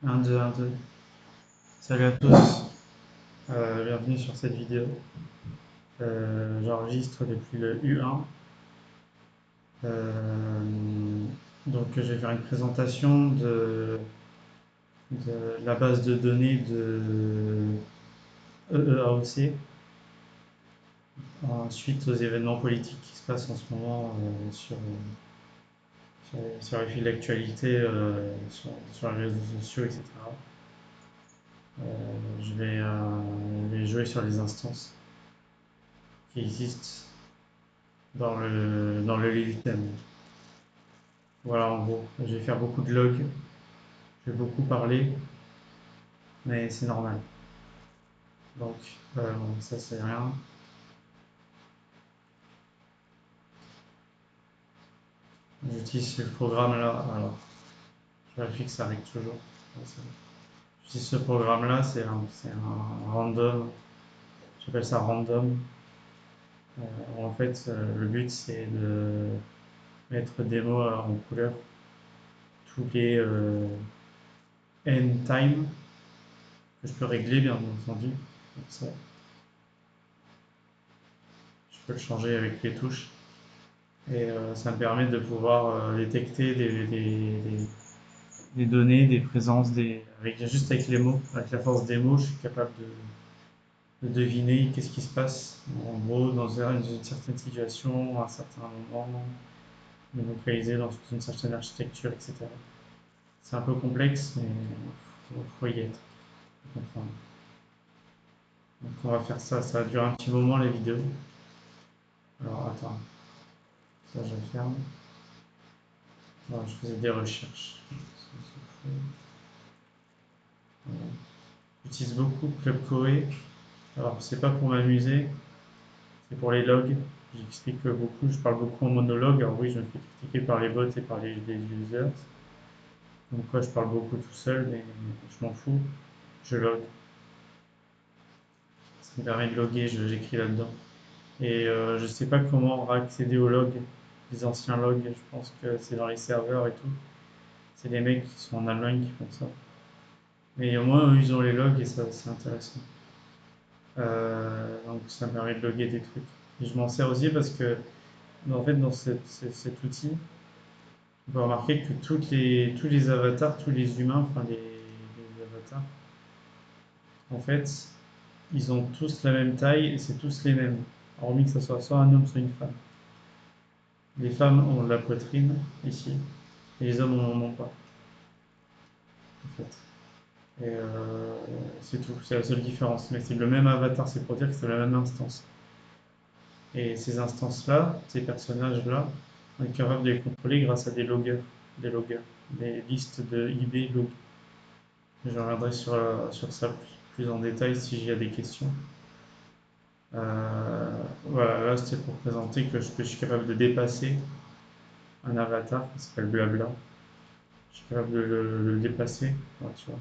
Un 2 1 2. Salut à tous, bienvenue sur cette vidéo. J'enregistre depuis le U1. Donc je vais faire une présentation de la base de données de EEAOC suite aux événements politiques qui se passent en ce moment sur les fils d'actualité, sur les réseaux sociaux, etc. Je vais jouer sur les instances qui existent dans le Lilitem. Voilà, en gros, je vais faire beaucoup de logs, je vais beaucoup parler, mais c'est normal. Donc, ça c'est rien. J'utilise ce programme là, alors, je vérifie que ça arrive toujours. Ouais, c'est bon. J'utilise ce programme là, c'est un random, j'appelle ça random. En fait, le but c'est de mettre des mots en couleur tous les n time, que je peux régler bien entendu. Donc ça, je peux le changer avec les touches. Et ça me permet de pouvoir détecter des données, des présences, juste avec les mots, avec la force des mots, je suis capable de deviner qu'est-ce qui se passe, en gros, dans une certaine situation, à un certain moment, de localiser dans une certaine architecture, etc. C'est un peu complexe, mais faut y être, faut comprendre. Donc on va faire ça, ça va durer un petit moment les vidéos. Alors attends, ça je ferme. Alors, je faisais des recherches. Voilà. J'utilise beaucoup Club Koé. Alors, c'est pas pour m'amuser, c'est pour les logs. J'explique beaucoup, je parle beaucoup en monologue. Alors, oui, je me fais critiquer par les bots et par les users. Donc, quoi, je parle beaucoup tout seul, mais je m'en fous. Je log. Ça me permet de loguer, j'écris là-dedans. Et je sais pas comment accéder aux logs, les anciens logs. Je pense que c'est dans les serveurs et tout. C'est des mecs qui sont en Allemagne qui font ça. Mais au moins, eux, ils ont les logs et ça, c'est intéressant. Donc ça me permet de loguer des trucs. Et je m'en sers aussi parce que en fait dans cet outil, on peut remarquer que tous les avatars, tous les humains, enfin les avatars, en fait, ils ont tous la même taille et c'est tous les mêmes, hormis que ce soit un homme, soit une femme. Les femmes ont la poitrine ici et les hommes n'en ont pas, en fait. Et c'est tout, c'est la seule différence. Mais c'est le même avatar, c'est pour dire que c'est la même instance. Et ces instances-là, ces personnages-là, on est capable de les contrôler grâce à des listes de IB log. Je reviendrai sur ça plus en détail si il y a des questions. Voilà, là c'était pour présenter que je suis capable de dépasser un avatar qui s'appelle Blabla. Je suis capable de le dépasser, ouais, tu vois.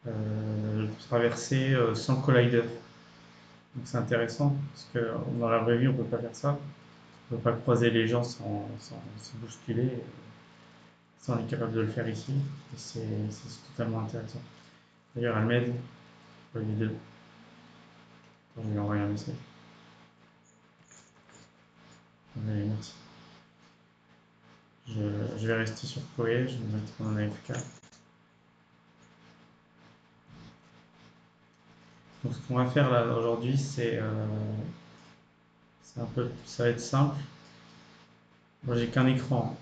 Le traverser sans collider. Donc c'est intéressant parce que dans la vraie vie on peut pas faire ça. On peut pas croiser les gens sans se bousculer. Ça, on est capable de le faire ici. Et c'est totalement intéressant. D'ailleurs, elle m'aide pour les vidéos. Je vais lui envoyer un message. Allez, merci. Je vais rester sur Koei, je vais mettre en AFK. Donc, ce qu'on va faire là aujourd'hui, ça va être simple. Moi, j'ai qu'un écran.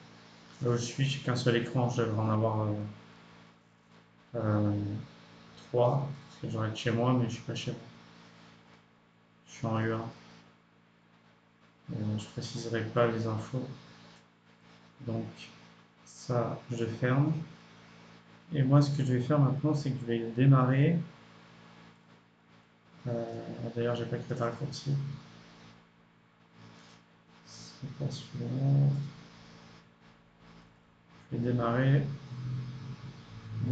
Là où je suis, j'ai qu'un seul écran. Je devrais en avoir euh, trois, parce que j'aurais être chez moi, mais je suis pas chez moi. Je suis en U1. Je préciserai pas les infos. Donc, ça, je ferme. Et moi, ce que je vais faire maintenant, c'est que je vais le démarrer. D'ailleurs, j'ai pas écrit un raccourci. C'est pas celui-là. Je vais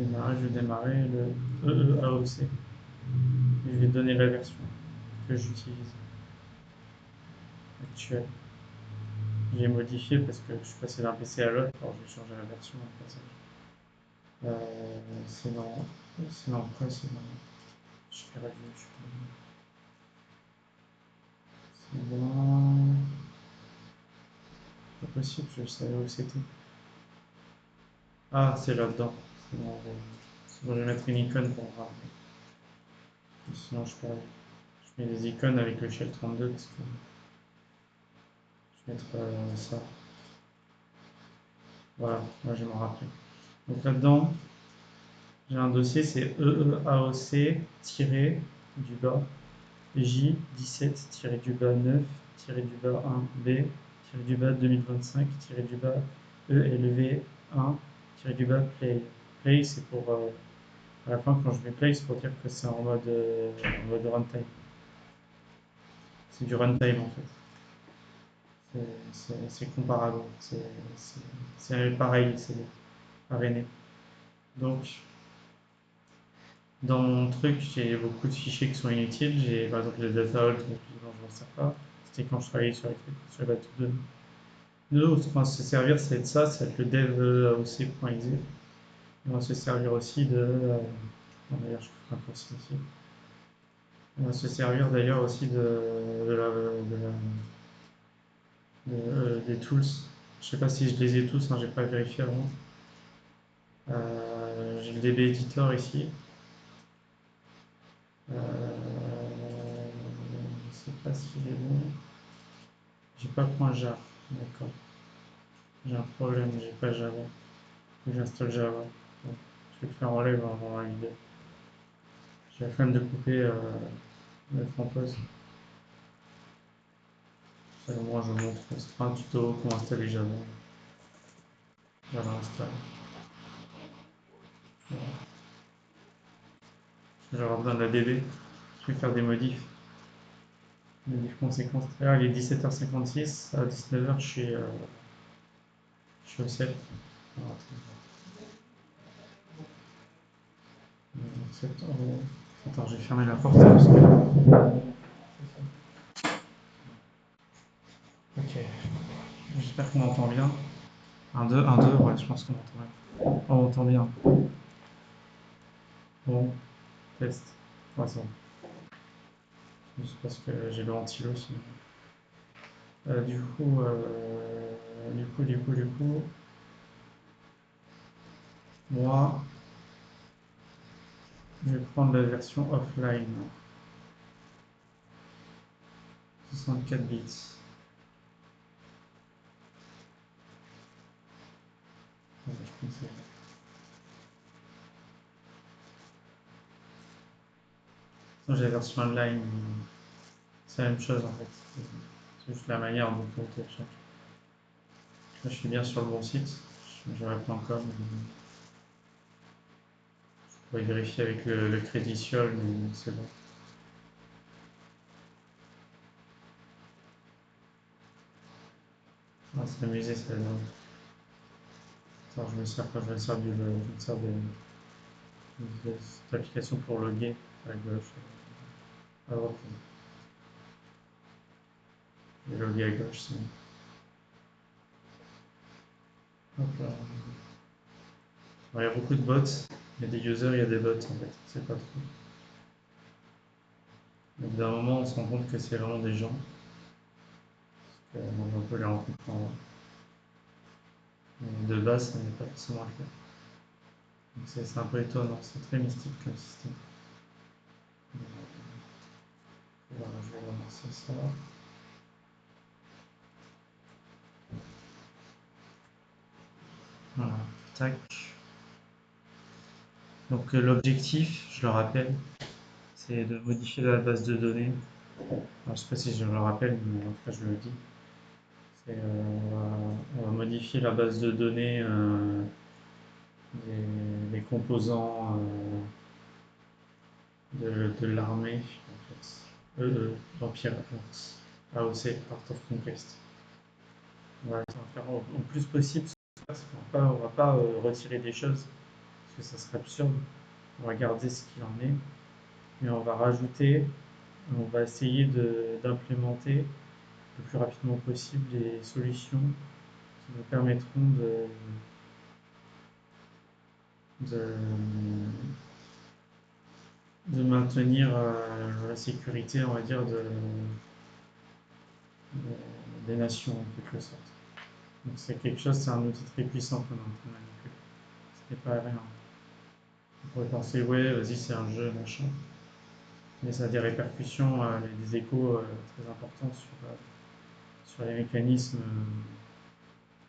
je vais démarrer le EEAOC. Et je vais donner la version que j'utilise actuelle. J'ai modifié parce que je suis passé d'un PC à l'autre, alors je vais changer la version au passage. C'est dans quoi? C'est dans. Je fais review, c'est dans. Pas possible, je savais où c'était. Ah, c'est là-dedans. Je vais mettre une icône pour voir. Sinon, je mets des icônes avec le shell 32 parce que je vais mettre ça. Voilà, moi je m'en rappelle. Donc là-dedans, j'ai un dossier, c'est EEAOC-du-bas J17-du-bas 9-du-bas 1B-du-bas 2025-du-bas ELV1-du-bas play. Play, c'est pour. À la fin, quand je mets play, c'est pour dire que c'est en mode runtime. C'est du runtime en fait. C'est comparable. C'est pareil, c'est RNA. Donc, dans mon truc, j'ai beaucoup de fichiers qui sont inutiles. J'ai par exemple le data dont je m'en sers pas. C'était quand je travaillais sur les trucs, sur la base de données. Nous, on va se servir, c'est de ça, c'est le dev.oc.exe. On va se servir aussi de. D'ailleurs, je fais un raccourci ici. On va se servir d'ailleurs aussi des tools. Je sais pas si je les ai tous, hein, j'ai pas vérifié avant. J'ai le DB Editor ici. Je sais pas s'il est bon. J'ai pas .jar. D'accord. J'ai un problème, j'ai pas Java. Faut que j'installe Java. Bon, je vais le faire en live avant la vidéo. J'ai la flemme de couper, mettre en pause. Ça, au moins, je vous montre. C'est un tuto comment installer Java. Java install. Voilà. Je vais avoir besoin de la DB. Je vais faire des modifs. Modifs conséquences. Là, il est 17h56. À 19h, je suis au 7. Alors, attends, je vais fermer la porte parce que. Ok. J'espère qu'on m'entend bien. 1, 2, 1, 2, ouais, je pense qu'on m'entend bien. On m'entend bien. Bon, test. Ouais, c'est bon. Juste parce que j'ai le ventilo sinon. Du coup, moi, je vais prendre la version offline. 64 bits. Ouais, je pense que sinon, j'ai la version online. C'est la même chose en fait. C'est juste la manière dont on télécharge. Là, je suis bien sur le bon site. J'aurais.com. Je pourrais vérifier avec le créditiol, mais c'est bon. Ah, c'est amusé, ça. Attends, je me sers de cette application pour loguer à gauche. À droite, je vais loguer à gauche, c'est bon. Hop là. Alors, il y a beaucoup de bots. Il y a des users, il y a des bots en fait. C'est pas trop. Au bout d'un moment, on se rend compte que c'est vraiment des gens. On peut les rencontrer en vrai. Mais de base, ça n'est pas forcément le cas. Donc c'est un peu étonnant, c'est très mystique comme système. Voilà, je vais relancer ça. Voilà, tac. Donc l'objectif, je le rappelle, c'est de modifier la base de données. Alors, je ne sais pas si je le rappelle, mais en tout cas je le dis. On va modifier la base de données des composants de l'armée, en fait. L'Empire AOC, Art of Conquest. On va faire au plus possible. On va pas retirer des choses, parce que ça serait absurde. On va garder ce qu'il en est, mais on va rajouter, on va essayer d'implémenter le plus rapidement possible des solutions qui nous permettront de, de maintenir la sécurité, on va dire, des nations, en quelque sorte. Donc c'est quelque chose, c'est un outil très puissant qu'on est en train de manipuler. Ce n'est pas rien. On pourrait penser, ouais, vas-y, c'est un jeu, machin. Mais ça a des répercussions, des échos très importants sur les mécanismes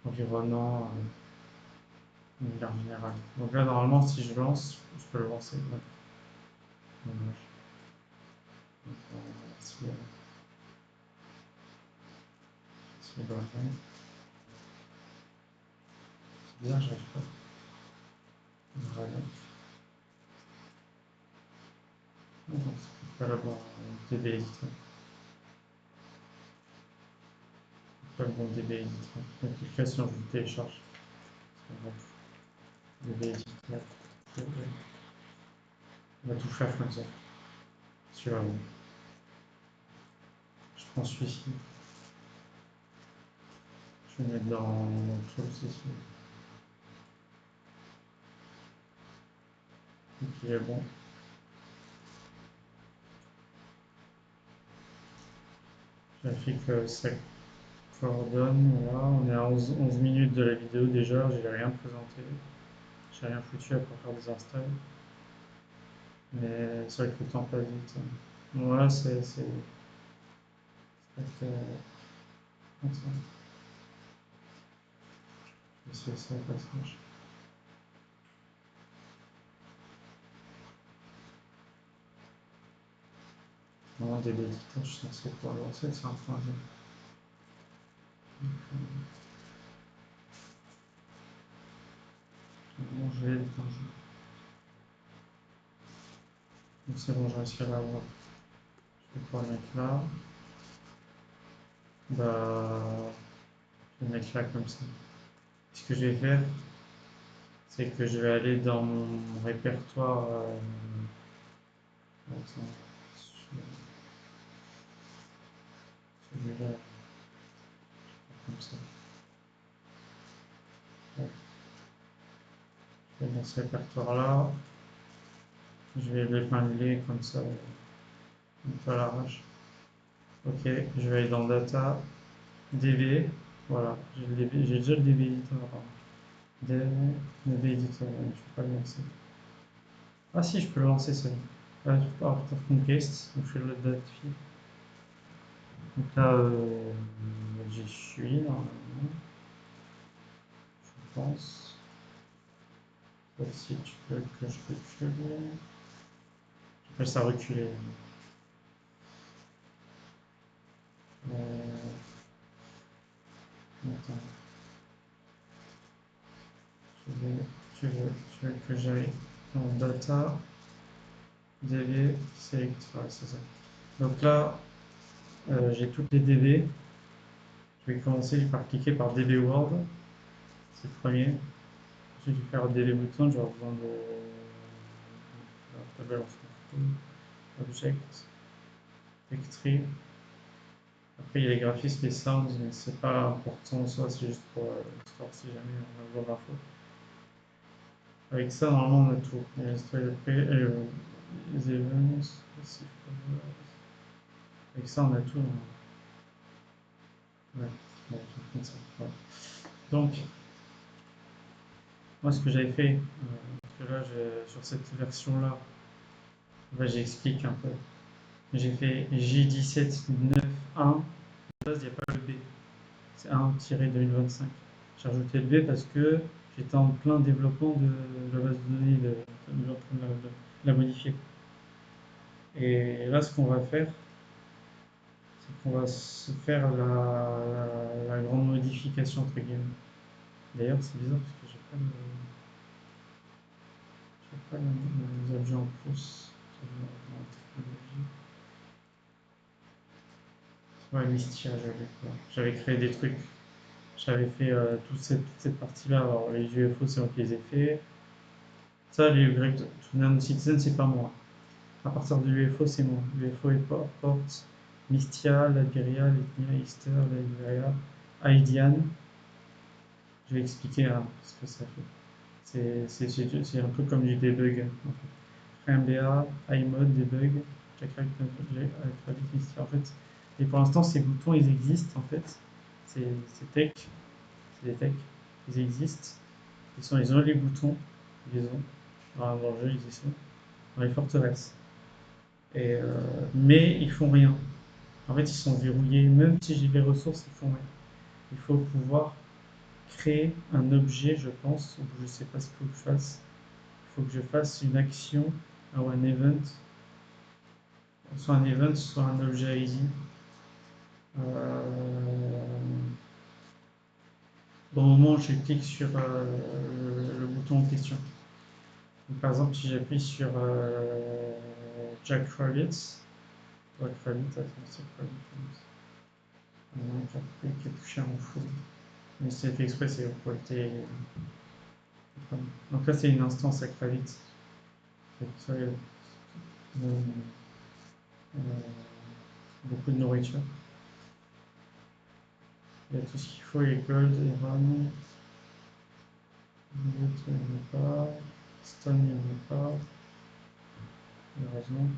environnants de manière générale. Donc là, normalement, si je lance, je peux le lancer. Ouais. Dommage. Donc, si je dois le faire. C'est bizarre, j'arrive pas. Voilà. Non, c'est pas la bonne DB éditeur. Pas le bon DB éditeur. L'application, je le télécharge. C'est pas grave. DB éditeur. On va tout faire comme ça. Celui-là, bon. Je prends celui-ci. Je vais le mettre dans Tools ici. Ok, bon. Vérifie que ça coordonne. Voilà, on est à 11 minutes de la vidéo déjà. J'ai rien présenté. J'ai rien foutu à part faire des installs. Mais c'est vrai que le temps passe vite. Voilà, c'est comme ça. C'est ça le passage. Non, des éditeurs, je suis censé pouvoir le lancer, c'est un troisième. Bon, je vais quand je... Donc c'est bon, j'ai réussi à l'avoir. Je vais pouvoir le mettre là. Bah, je vais le mettre là comme ça. Ce que je vais faire, c'est que je vais aller dans mon répertoire. Attends, celui-là, comme ça. Hop, je vais dans ce répertoire-là. Je vais l'épingler comme ça, un peu à l'arrache. Ok, je vais aller dans Data, DB. Voilà, j'ai déjà le DB éditeur. Dev, DB éditeur, je ne peux pas le lancer. Ah si, je peux le lancer, c'est bon. After Conquest, donc je fais le date file. Donc là, j'y suis normalement, je pense. Si tu peux que je recule. J'appelle ça reculer. Attends, tu veux que j'aille dans Data, DB, Select, ouais, c'est ça. Donc là, j'ai toutes les DB. Je vais commencer par cliquer par DB World, c'est le premier. Ensuite, je vais faire DB bouton, je vais reprendre la table Object, Factory. Après, il y a les graphismes, les sounds, mais c'est pas important en soi, c'est juste pour l'histoire si jamais on a besoin d'infos. Avec ça, normalement, on a tout. Il y a les events, avec ça, on a tout. Ouais, bon, comme ça. Ouais. Donc, moi, ce que j'avais fait, parce que là, sur cette version-là, j'explique un peu. J'ai fait J17.9.1, de base, il n'y a pas le B, c'est 1-2025. J'ai rajouté le B parce que j'étais en plein développement de la base de données, en train de la modifier. Et là, ce qu'on va faire, c'est qu'on va se faire la grande modification, entre guillemets. D'ailleurs, c'est bizarre parce que j'ai pas les objets en plus. Ouais, Mistia, j'avais créé des trucs. J'avais fait toute cette partie-là. Alors, les UFO, c'est moi qui les ai fait. Ça, les Y, Citizen, c'est pas moi. À partir de l'UFO, c'est moi. UFO et Port, Mistia, Liberia, Lethnia, Easter, Liberia, Haïdian. Je vais expliquer ce que ça fait. C'est un peu comme du debug, en fait. FreeMBA, iMode, debug, Jackrabbit, Misty. En fait, et pour l'instant, ces boutons, ils existent, en fait. C'est tech, c'est des tech, ils existent. Ils ont les boutons, ils les ont. Dans le jeu, ils y sont. Dans les forteresses. Mais ils font rien. En fait, ils sont verrouillés. Même si j'ai les ressources, ils font rien. Il faut pouvoir créer un objet, je pense, ou je sais pas ce qu'il faut que je fasse. Il faut que je fasse une action ou un event, soit un event, soit un objet ID. Au moment où je clique sur le bouton en question. Donc, par exemple, si j'appuie sur Jack Rabbit, attends, c'est quoi qui est touché en fou. Mais c'est fait exprès, c'est pour le. Donc là, c'est une instance à Kravit. Beaucoup de nourriture. Il y a tout ce qu'il faut, les gold, les rum. Loot, il n'y en a pas. Stone, il n'y en a pas. Heureusement.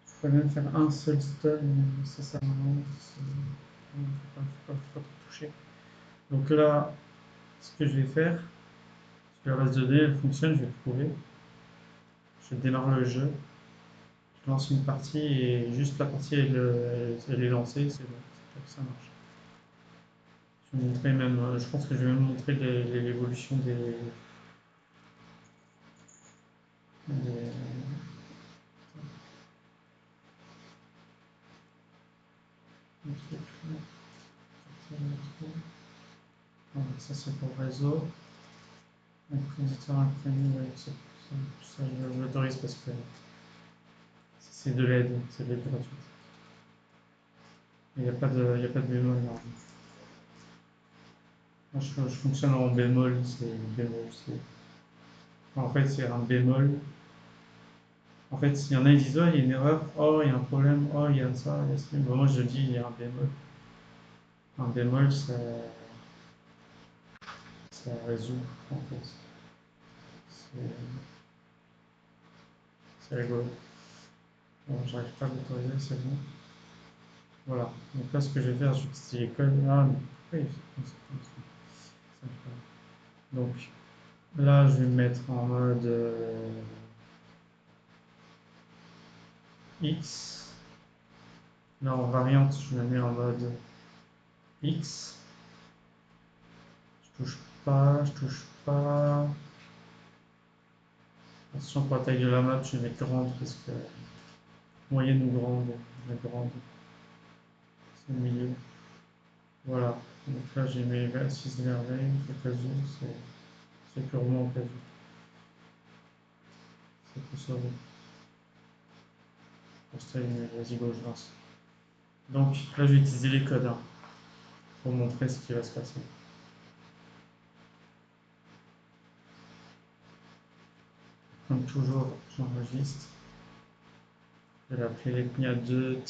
Je pourrais même faire un seul stone nécessairement. Il ne faut pas tout toucher. Donc là, ce que je vais faire, si la base de données elle fonctionne, je vais trouver. Je démarre le jeu. Je lance une partie et juste la partie elle est lancée, c'est bon. C'est que ça marche. Je vais montrer même, je pense que je vais même montrer l'évolution des- Voilà, ça c'est pour le réseau. Compositeur imprimé, ouais, ça, je l'autorise parce que c'est de l'aide gratuite. Il y a pas de bémol là. Moi, je fonctionne en bémol, c'est bémol. En fait, c'est un bémol. En fait, s'il y en a, ils disent, oh, il y a une erreur, oh, il y a un problème, oh, il y a ça, il y a ça. Bon, moi, je dis, il y a un bémol. Un bémol, ça résout, en fait. C'est c'est rigolo. Bon, j'arrive pas à l'autoriser, c'est bon. Voilà. Donc là, ce que je vais faire, je vais utiliser les codes. Ah, mais pourquoi il fait comme ça, Donc là, je vais me mettre en mode X. Là, en variante, je me mets en mode X. Je touche pas, je touche pas. Attention pour la taille de la map, je vais mettre grande parce que moyenne ou grande. La grande, c'est le milieu. Voilà. Donc là, j'ai mes 6 merveilles, au cas où, c'est purement au cas où. C'est pour sauver. Pour ça, vas-y, go, je lance. Donc là, je vais utiliser les codes hein, pour montrer ce qui va se passer. Comme toujours, j'enregistre. Je vais l'appeler l'ethnia 2-0-0-1.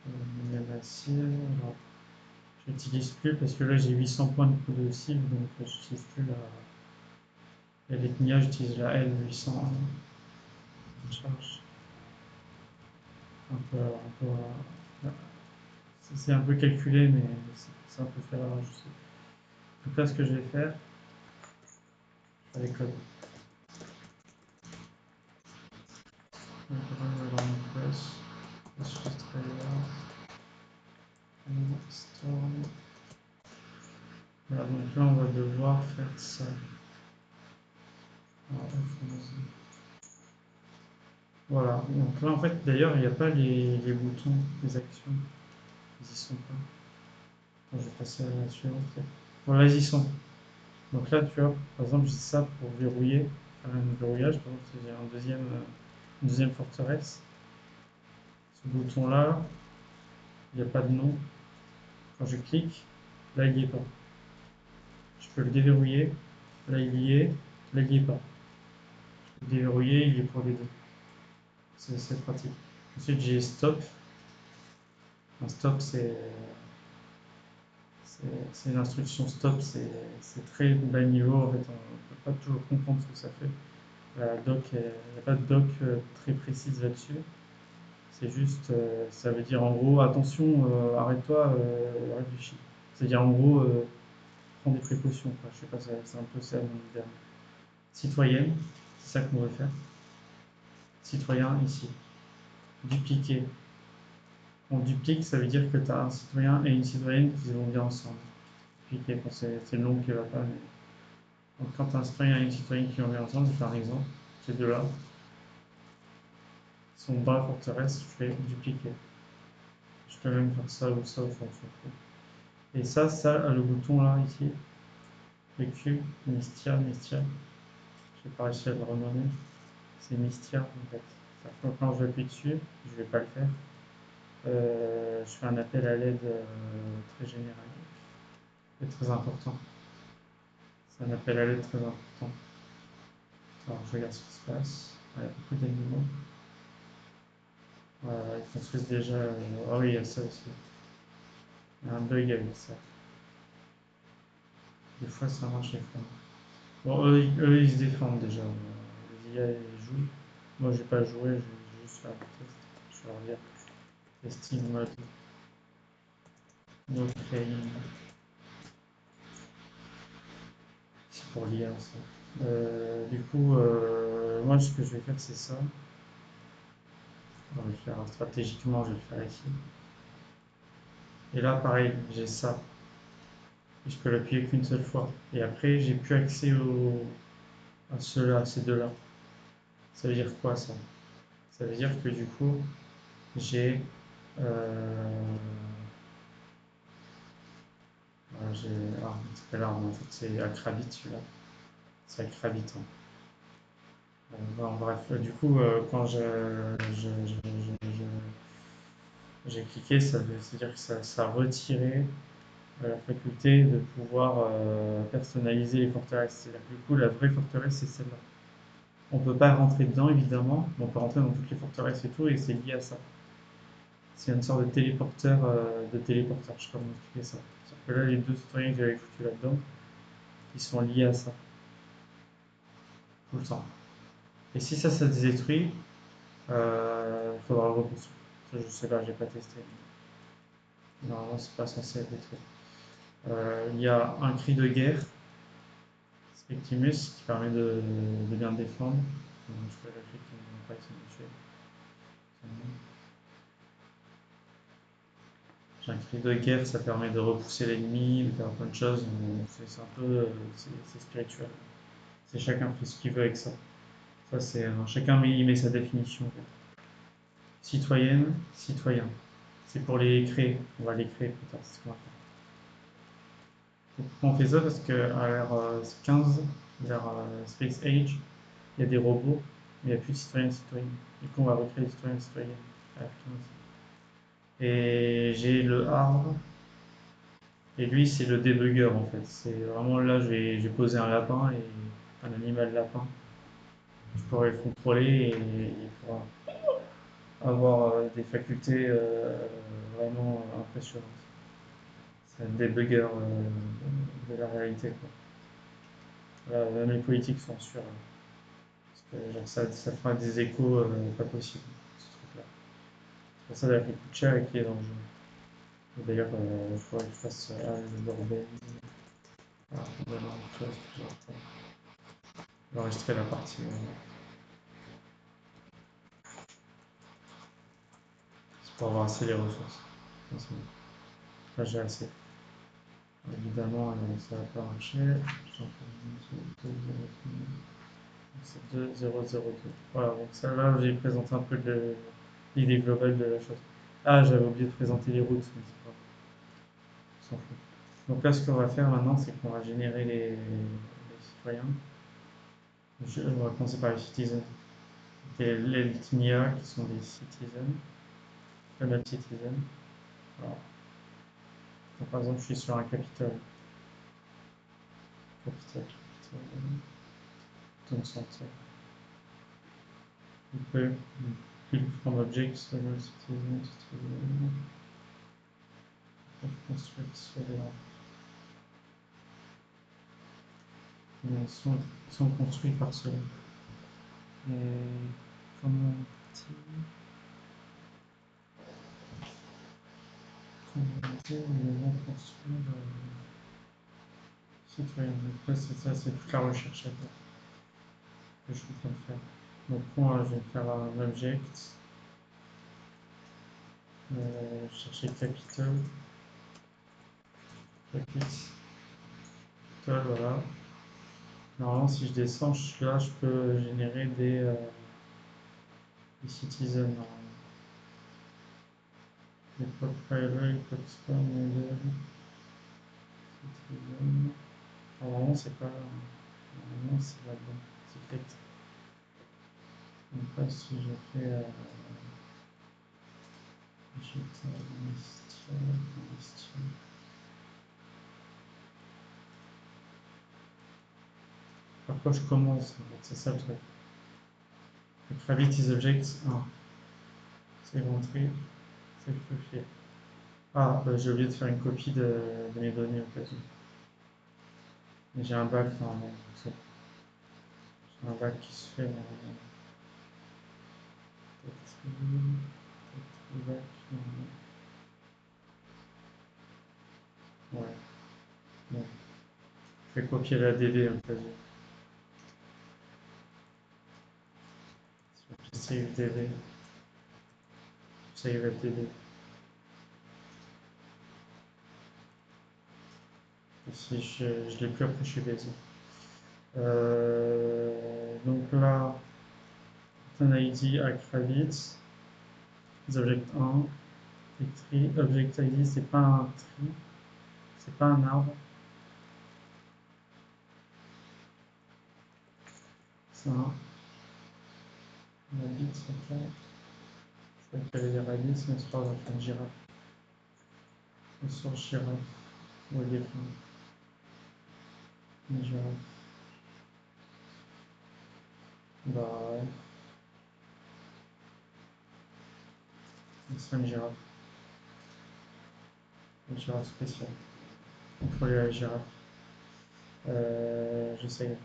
Je mets ma cible. Je n'utilise plus parce que là j'ai 800 points de coup de cible, donc je n'utilise plus l'ethnia, j'utilise la L801. Charge. C'est un peu calculé, mais c'est un peu faire je sais. Donc là, ce que je vais faire, je vais les codes. Donc là, je vais dans mon press. Storm. Voilà, donc là, on va devoir faire ça. Voilà, donc là, en fait, d'ailleurs, il n'y a pas les boutons, les actions. Ils y sont pas. Attends, je vais passer à la suivante. Voilà, ils y sont. Donc là, tu vois, par exemple, j'ai ça pour verrouiller, faire un verrouillage. Par exemple, si j'ai une deuxième forteresse. Ce bouton-là, il n'y a pas de nom. Quand je clique, là, il n'y est pas. Je peux le déverrouiller. Là, il y est. Là, il n'y est pas. Je peux le déverrouiller, il est pour les deux. C'est pratique. Ensuite, j'ai stop. Un stop, c'est C'est une instruction stop, c'est très bas niveau. En fait, on ne peut pas toujours comprendre ce que ça fait. La doc, il n'y a pas de doc très précise là-dessus. C'est juste, ça veut dire en gros, attention, arrête-toi, réfléchis. C'est-à-dire en gros, prends des précautions, quoi. Je sais pas, c'est un peu ça mon idée. Citoyenne, c'est ça qu'on veut faire. Citoyen ici. Dupliquer. On duplique, ça veut dire que tu as un citoyen et une citoyenne qui vont bien ensemble. Dupliquer, bon, c'est le nom qui va pas, mais. Donc quand tu as un citoyen et une citoyenne qui vont bien ensemble, je vais faire un exemple. Ces deux-là sont dans la forteresse, je fais dupliquer. Je peux même faire ça ou ça, on s'en fout. Et ça, le bouton là, ici, le cube, Mistia, j'ai pas réussi à le renommer, c'est Mistia en fait. Quand je appuie dessus, je vais pas le faire. Je fais un appel à l'aide très général et très important. C'est un appel à l'aide très important. Alors je regarde ce qui se passe. Il y a beaucoup d'animaux. Ils construisent déjà. Ah oui, il y a ça aussi. Il y a un bug avec ça. Des fois ça marche, des fois. Bon, eux, ils se défendent déjà. Les IA ils jouent. Moi j'ai pas joué, je vais juste faire un test. Je vais leur dire testing mode no training. C'est pour l'IA ça. Du coup, moi ce que je vais faire c'est ça. On va le faire stratégiquement, je vais le faire ici. Et là pareil, j'ai ça. Et je peux l'appuyer qu'une seule fois. Et après j'ai plus accès à ceux-là, à ces deux-là. Ça veut dire quoi ça? Ça veut dire que du coup j'ai j'ai. Ah, c'est pas l'arme en fait, c'est Acrabit celui-là. C'est Acrabit. Hein. Bon, bref, du coup, quand j'ai cliqué, ça veut dire que ça a retiré la faculté de pouvoir personnaliser les forteresses. C'est-à-dire que du coup, la vraie forteresse, c'est celle-là. On ne peut pas rentrer dedans, évidemment, mais on peut rentrer dans toutes les forteresses et tout, et c'est lié à ça. C'est une sorte de téléporteur, je sais pas comment expliquer ça. C'est-à-dire que là, les deux citoyens que j'avais foutus là-dedans, ils sont liés à ça, tout le temps. Et si ça se détruit, il faudra le reconstruire. Ça, je sais pas, j'ai pas testé. Normalement, c'est pas censé être détruit. Il y a un cri de guerre, Spectimus, qui permet de bien défendre. Je peux vérifier qu'ils n'ont pas essayé de me tuer. J'ai un cri de guerre, ça permet de repousser l'ennemi, de faire plein de choses. C'est un peu c'est spirituel. C'est chacun fait ce qu'il veut avec ça. Ça, c'est chacun il met sa définition. Citoyenne, citoyen. C'est pour les créer. On va les créer plus tard. C'est ce qu'on va faire. Pourquoi on fait ça? Parce qu'à l'ère 15, l'ère Space Age, il y a des robots, mais il n'y a plus de citoyens et citoyennes. Du coup, on va recréer des citoyens et citoyennes à l'ère 15. Et j'ai le hard, et lui, c'est le débugger en fait. C'est vraiment là, je vais poser un lapin et un animal lapin. Je pourrais le contrôler et il pourra avoir des facultés vraiment impressionnantes. C'est un débugger de la réalité, quoi. Là, même les politiques sont sûrs. Parce que genre, ça fera des échos pas possibles, ce truc-là. C'est pour ça d'ailleurs qu'il coûte cher et qu'il est dans le jeu. Et d'ailleurs, il faudrait que je fasse le bordel. Voilà, maintenant, tu vois, je vais enregistrer la partie. C'est pour avoir assez les ressources. Là, j'ai assez. Évidemment, ça va pas marcher. C'est 2,002. Voilà, donc ça là, j'ai présenté un peu l'idée globale de la chose. Ah, j'avais oublié de présenter les routes, mais c'est pas grave, on s'en fout. Donc là, ce qu'on va faire maintenant, c'est qu'on va générer les citoyens. On va commencer par les citizens. Les Litnia qui sont des citizens, not citizens. Voilà. Donc, par exemple, je suis sur un capital. Capital, Town center. You peut build from objects, several citizens, construct civil. Ils sont construits par cela. Et comment dire, ils vont construire citoyen. Donc là, c'est ça, c'est toute la recherche à faire que je suis en train de faire. Donc moi, je vais faire un object, chercher capital, voilà. Normalement, si je descends, là, je peux générer des citizens. Des profiler, spam, model, citizen. Normalement, c'est pas. Normalement, c'est là-dedans. C'est fait. Donc là, si je fais digital, Mistral. Par quoi je commence, en fait, c'est ça le truc. Donc, Rabbit is object 1. C'est rentré, c'est copié. Ah, j'ai oublié de faire une copie de mes données au cas où. Mais j'ai un bac normalement. J'ai un bac qui se fait normalement. Bac, ouais. Bon. Je vais copier la DB au cas où. Save DB. Save DB. Et si je l'ai plus après, je suis baisé. Donc là, un ID avec Rabbit, object 1, et tree. Object ID, c'est pas un tree, c'est pas un arbre. C'est un rabbit, c'est clair. Je crois qu'il y avait des rabbits, mais c'est pas grave, une girafe. Une source girafe, ou éléphant. Une girafe. Bah ouais, c'est une girafe. Une girafe spéciale. Contrôler la girafe. J'essaye.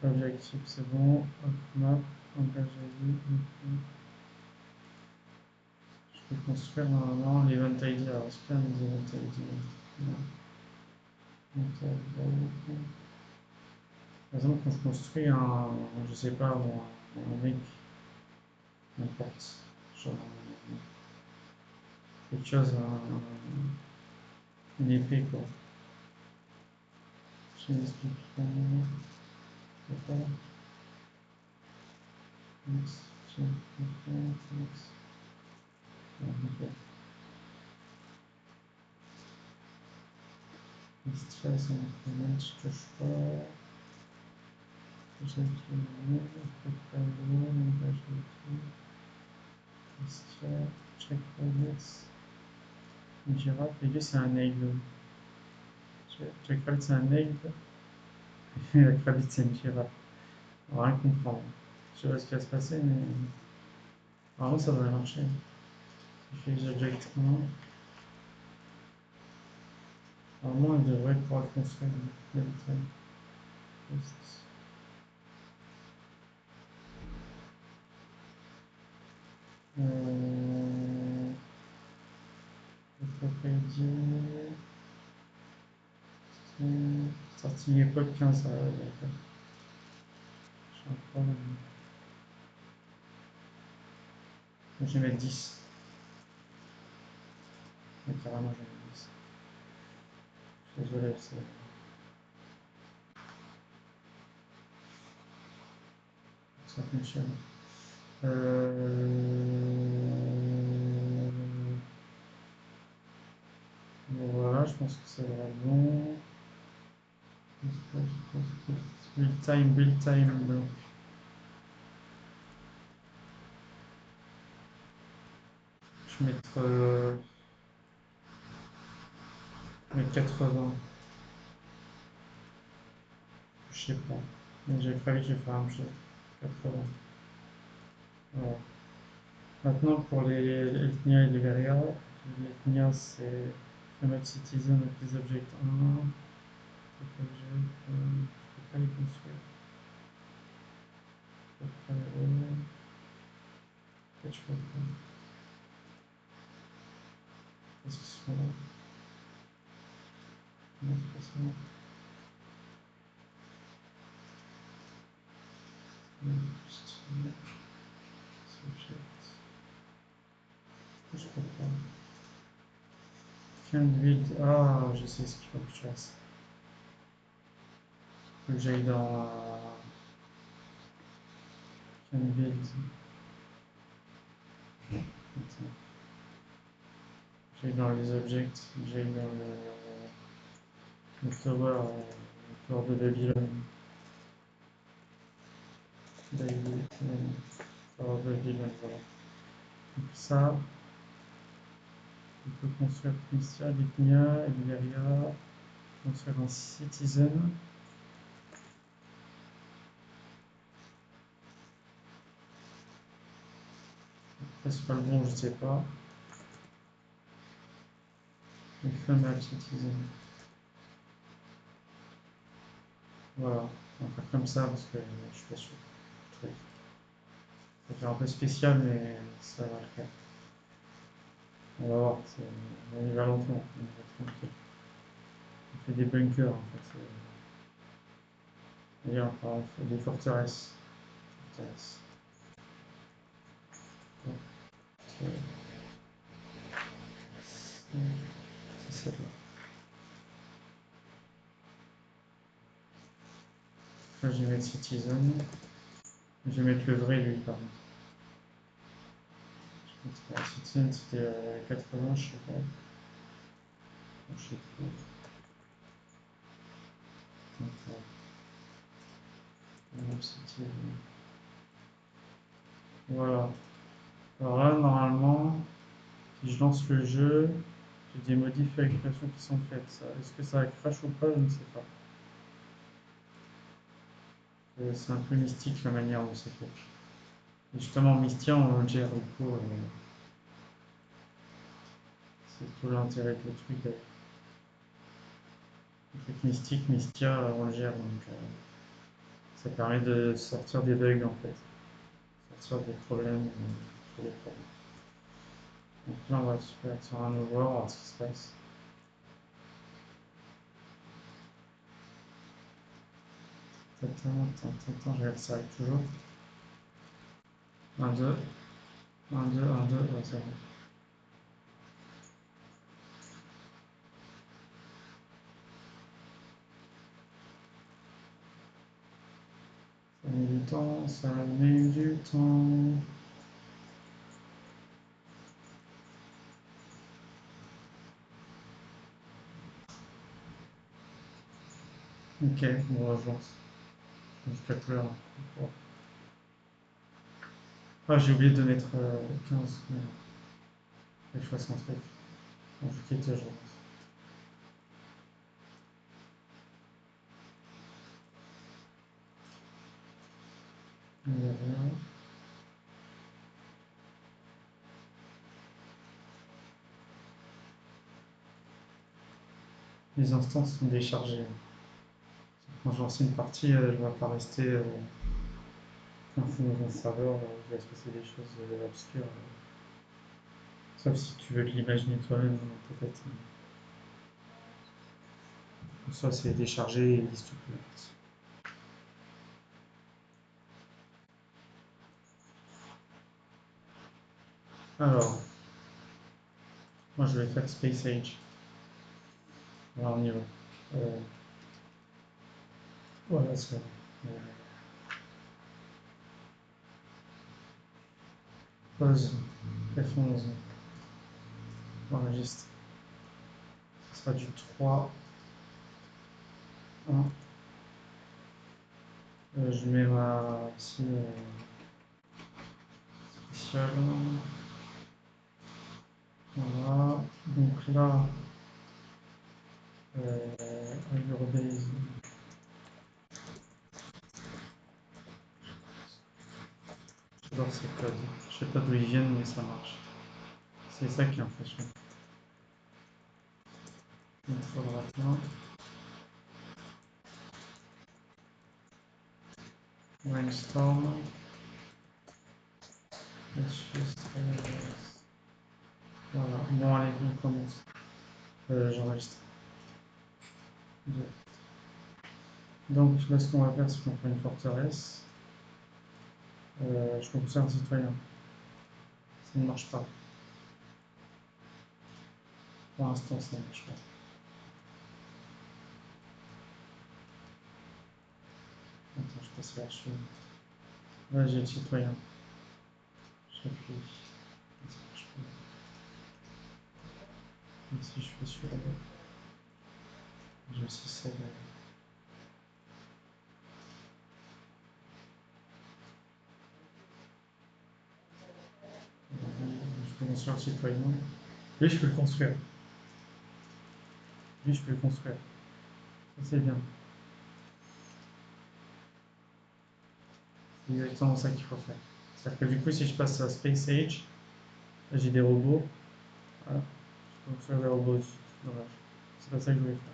Objectif, c'est bon. Hop, map, engage ID. Je peux construire normalement l'event ID. Alors, est-ce qu'il y a des event ID? Non. Par exemple, quand je construis je sais pas, un mec, n'importe, genre quelque chose, une épée quoi. Je m'explique. D'accord. X, X. Ok. Stress, on je touche pas. J'ai une pas loin, langage Stress, check progress. Une girafe, et lui c'est un aigle. Jack Rabbit c'est un aigle, et la Rabbit c'est une girafe. On va rien comprendre. Je sais pas ce qui va se passer, mais normalement ça devrait marcher. Je fais j'objecte 1. Normalement elle devrait pouvoir le construire. Euh, sortie époque 15, j'ai un problème. Je vais mettre 10. Mais carrément, je vais mettre 10. Je suis désolé, ça fonctionne. Bon, voilà, je pense que ça va être bon. Build time, donc. Je vais mettre 80. Je sais pas. Mais j'ai prévu que je vais faire un jeu. 80. Voilà. Maintenant, pour les Ethnia et les Veria, l'Ethnia c'est Framework Citizen avec les objects 1. Non, c'est pas ça. Style, subject. Je comprends. Can build. Ah, je sais ce qu'il faut que je fasse. Il faut que j'aille dans can build. Attends. J'aille dans les objects. J'aille dans le flower, de Babylone. Flower de Babylone, voilà. Donc ça, on peut construire Pristia, Bitnia, Iberia, construire un citizen. Après, c'est pas le bon, je sais pas. Donc, female citizen. Voilà, on va faire comme ça parce que je suis pas sûr. Ça fait un peu spécial, mais ça va le faire. On va voir, on y va lentement, on y va tranquille. On fait des bunkers en fait. D'ailleurs, on fait des forteresses. Forteresses. Ok. C'est celle-là. Là, je vais mettre Citizen. Je vais mettre le vrai lui, pardon. Citizen, c'était 80, je sais pas. Je sais plus. Donc, Citizen. Voilà. Alors là, normalement, si je lance le jeu, j'ai des modifications qui sont faites. Est-ce que ça crash ou pas? Je ne sais pas. C'est un peu mystique la manière dont c'est fait. Et justement, Mystia, on le gère du coup. C'est tout l'intérêt de le truc. Le truc mystique, Mystia, on le gère. Donc, ça permet de sortir des bugs en fait. Sortir des problèmes. Des problèmes. Donc là, on va se faire sur un nouveau, on va voir ce qui se passe. Attends, je regarde ça avec toujours. 1, 2, 1, 2, 1, 2, ouais, c'est bon. Ça met du temps, ça met du temps. Ok, bon, je lance. Jusqu'à couleur. Ah, j'ai oublié de mettre 15. Il faut que je fasse un truc. Bon, je quitte, je lance. Voilà. Les instances sont déchargées. Quand je lance une partie, elle ne va pas rester un fou dans un serveur. Il va se passer des choses obscures. Sauf si tu veux te l'imaginer toi-même, peut-être. Soit c'est déchargé et il liste toute la partie. Alors, moi je vais faire Space Age. Alors on y va. Voilà, c'est pause. F11. Enregistre. Ce sera du 3, 1. Je mets ma ici spéciale. Voilà. Donc là, Agurbase. J'adore ces codes. Je sais pas d'où ils viennent, mais ça marche. C'est ça qui est impressionnant. Il me faudra plein. Brainstorm. Voilà. Bon, allez, on commence. J'enregistre. Deux. Donc là, ce qu'on va faire, c'est qu'on fait une forteresse. Je construis un citoyen. Ça ne marche pas. Pour l'instant, ça ne marche pas. Attends, je passe la suivante. Là, j'ai le citoyen. J'appuie. Ça marche pas. Et si je fais sur j'ai aussi celle je peux construire le citoyen. Lui, je peux le construire. Lui, je peux le construire. Ça, c'est bien. C'est exactement ça qu'il faut faire. C'est-à-dire que du coup, si je passe à Space Age, là, j'ai des robots. Voilà. Je peux construire des robots aussi. Dommage. C'est pas ça que je voulais faire.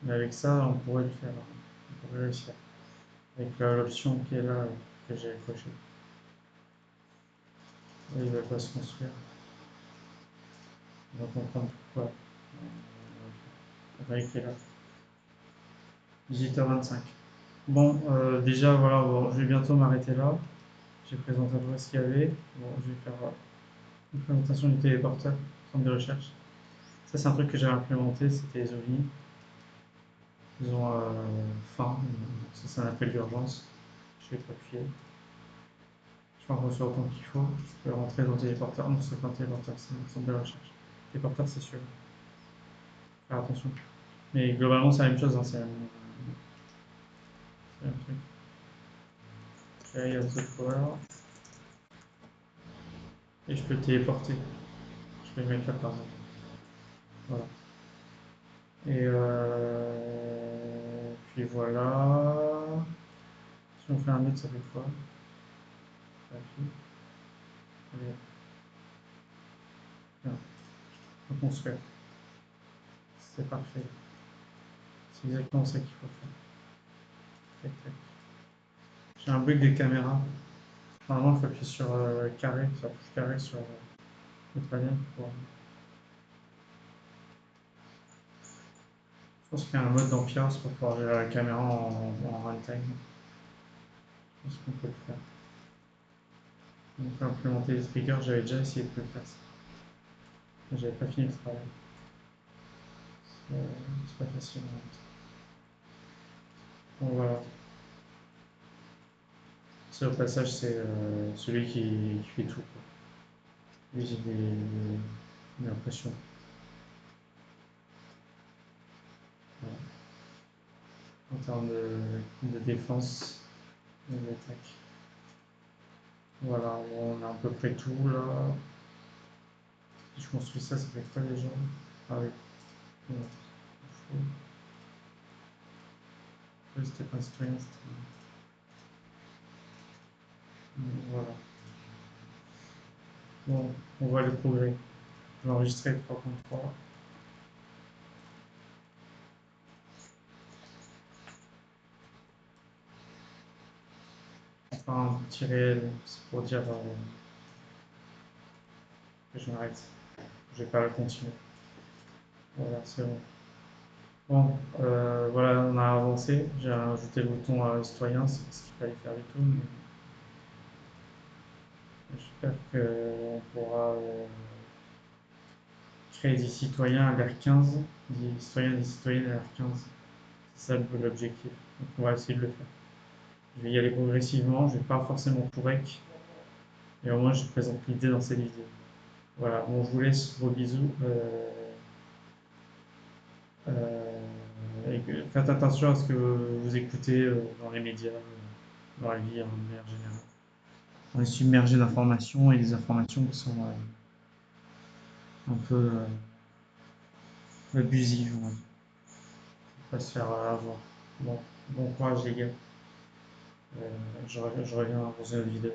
Mais avec ça, on pourrait le faire. On pourrait réussir. Avec l'option qui est là, que j'ai accrochée. Là, il ne va pas se construire. On va comprendre pourquoi. On va écrire là. 18h25. Bon, déjà, voilà, bon, je vais bientôt m'arrêter là. J'ai présenté un peu ce qu'il y avait. Bon, je vais faire une présentation du téléporteur, centre de recherche. Ça, c'est un truc que j'ai implémenté, c'était les ovnis. Ils ont faim, ça c'est un appel d'urgence. Je vais appuyer. Je peux en recevoir autant qu'il faut. Je peux rentrer dans le téléporteur. Non, c'est pas un téléporteur, c'est un centre de recherche. Téléporteur, c'est sûr. Faire attention. Mais globalement, c'est la même chose, hein, c'est le même truc. Je vais aller à The Power. Et je peux téléporter. Je peux le mettre là par exemple. Voilà. Et puis voilà. Si on fait un mètre, ça fait quoi? Ça fait. Allez, bien. On construire. C'est parfait. C'est exactement ça qu'il faut faire. Tac, tac. J'ai un bug des caméras. Normalement, il faut appuyer sur carré, sur la touche carré sur le panel. Je pense qu'il y a un mode d'ambiance pour pouvoir gérer la caméra en runtime. Je pense qu'on peut le faire. On peut implémenter les triggers. J'avais déjà essayé de le faire ça. Mais j'avais pas fini le travail. C'est pas facile. Bon, voilà. C'est au passage, c'est celui qui fait tout, quoi. Lui, j'ai l'impression. Voilà. En termes de défense et d'attaque. Voilà, on a à peu près tout là. Si je construis ça, ça fait quoi déjà? Ah oui, voilà. C'était pas un citoyen, c'était. Voilà. Bon, on voit le progrès. Je vais enregistrer le 3.3. Enfin, un petit réel, c'est pour dire que je m'arrête. Je vais pas continuer. Voilà, c'est bon. Bon, voilà, on a avancé. J'ai ajouté le bouton citoyen, c'est ce qu'il fallait faire du tout. Mais j'espère qu'on pourra créer des citoyens à l'ère 15, des citoyens et des citoyennes à l'ère 15. C'est ça l'objectif. Donc on va essayer de le faire. Je vais y aller progressivement, je ne vais pas forcément tout rec, mais au moins je présente l'idée dans cette vidéo. Voilà, bon, je vous laisse, gros bisous. Faites attention à ce que vous écoutez dans les médias, dans la vie en manière générale. On est submergé d'informations et des informations qui sont un peu abusives, on va dire. Faut pas se faire avoir. Bon, bon courage les gars. Je reviens dans une autre vidéo.